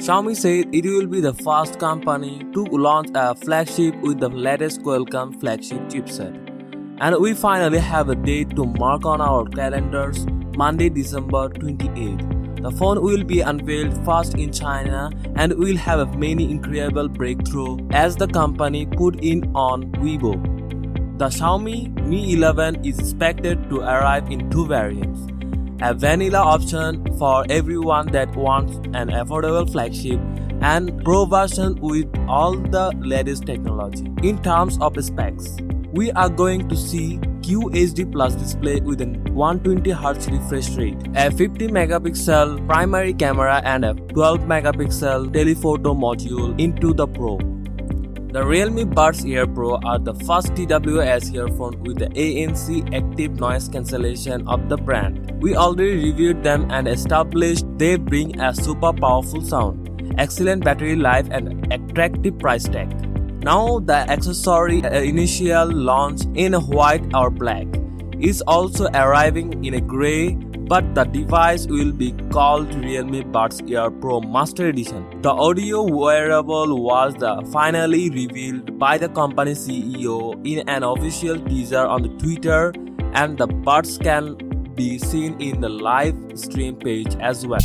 Xiaomi said it will be the first company to launch a flagship with the latest Qualcomm flagship chipset. And we finally have a date to mark on our calendars, Monday, December 28th. The phone will be unveiled first in China and will have many incredible breakthroughs as the company put in on Vivo. The Xiaomi Mi 11 is expected to arrive in two variants. A vanilla option for everyone that wants an affordable flagship and Pro version with all the latest technology. In terms of specs, we are going to see QHD Plus display with a 120Hz refresh rate, a 50-megapixel primary camera and a 12-megapixel telephoto module into the Pro. The Realme Buds Air Pro are the first TWS earphone with the ANC active noise cancellation of the brand. We already reviewed them and established they bring a super powerful sound, excellent battery life and attractive price tag. Now the accessory initial launch in white or black is also arriving in a grey, but the device will be called Realme Buds Air Pro Master Edition. The audio wearable was finally revealed by the company CEO in an official teaser on the Twitter, and the buds can be seen in the live stream page as well.